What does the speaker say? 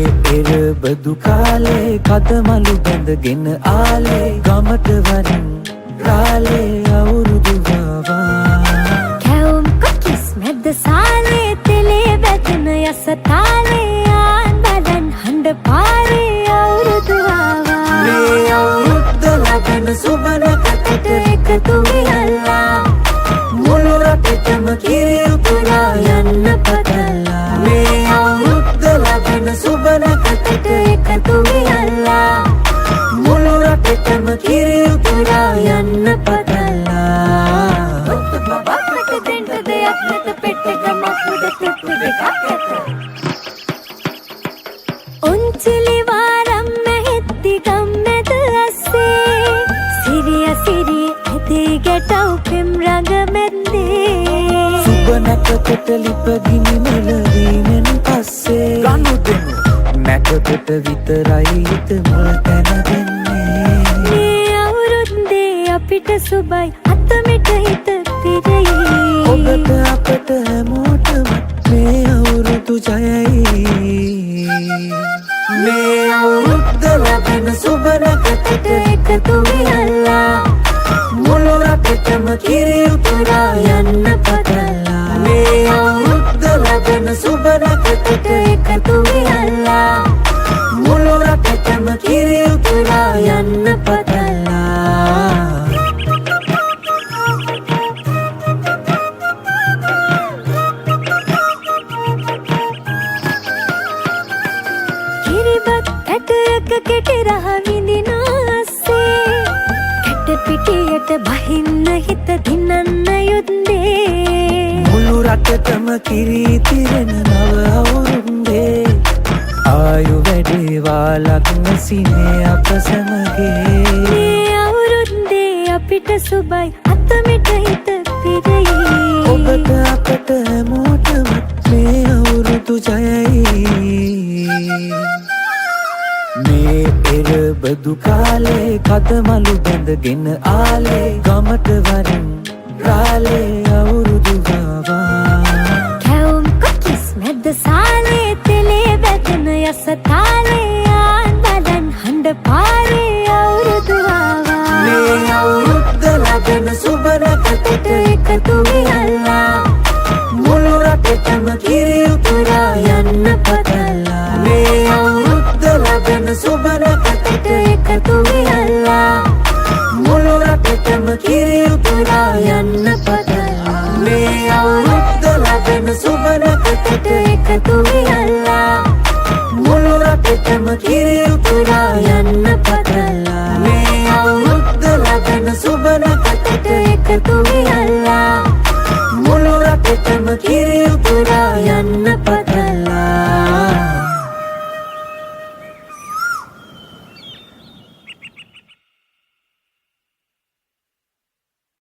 එර බදු කාලේ කදමලු බැඳගෙන ආලේ ගමට වරින් රාලේ අවුරුදු ගාවා කැවුම් කොකිස් මැද්ද සාලේ තෙලේ බැදෙන යස තාලේ ආන් බදන් හඬ පාරේ අවුරුදු ආවා මේ අවුරුද්ද ලබන සුබන කටට එකතු වෙලා මුළු රටටම කිරි උතුරා යන්න පටලලා මේ අවුරුද්ද ලබන සුබන කටට එකතු වෙලා මුළු රටටම කිරි උතුරා යන්න පටලලා බබකට දෙන්න දෙයක් නැත පෙට්ටකමක් උඩ තුට්ටු දෙකක් ඇත උන්චිලි වාරම් මැහෙත්ති ගම්මැද අස්සේ සිරිය සිරිය ඇදී ගැටව් පෙම් රඟ මැද්දේ සුබ නැකකට ලිපගිනි මෙලවීමෙන් පස්සේ ගනු දෙනු නැකකට විතරයි හිත මුල් තැන දෙන්නේ මේ අවුරුද්දේ අපිට සුබයි අතමිට හිත පිරෙයි ඔබට අපට හැමෝටම මේ අවුරුදු ජයයි මේ අවුරුද්ද ලබන සුබ නැකකට එකතු වෙලා මුළු රටටම කිරි උතුරා යන්න පටලලා මේ අවුරුද්ද ලබන සුබ නැකකට එකතු වෙලා මුළු රටටම කිරි උතුරා යන්න පටලලා කිරිබත් ඇටයක කෙටි රහ විඳිනාසේ කැට පිටියට බහින්න හිත දිනන්න යුද්දේ මුළු රටටම කිරි තිරෙන නව අවුරුද්දේ ආයු වැඩේවා ලග්න සිනේ අප සමගේ මේ අවුරුද්දේ අපිට සුබයි අතමිට හිත පිරෙයි ඔබට අපට හැමෝටම මේ අවුරුදු ජයයි මේ එර බදු කාලේ කදමලු බැඳගෙන ආලේ ගමට වරින් රාලේ අවුරුදු ගාවා කැවුම් කොකිස් මැද්ද සාලේ තෙලේ බැදෙන යස තාලේ ආන් බදන් හඬ පාරේ අවුරුදු ආවා මේ අවුරුද්ද ලබන සුබ නැකකට එකතු වෙලා මුළු රටටම කිරි උතුරා යන්න පටලලා මේ අවුරුද්ද ලබන සුබ නැකකට එකතු වෙලා මුළු රටටම කිරි උතුරා යන්න පටලලා මේ අවුරුද්ද ලබන සුබ නැකකට එකතු වෙලා මුළු රටටම කිරි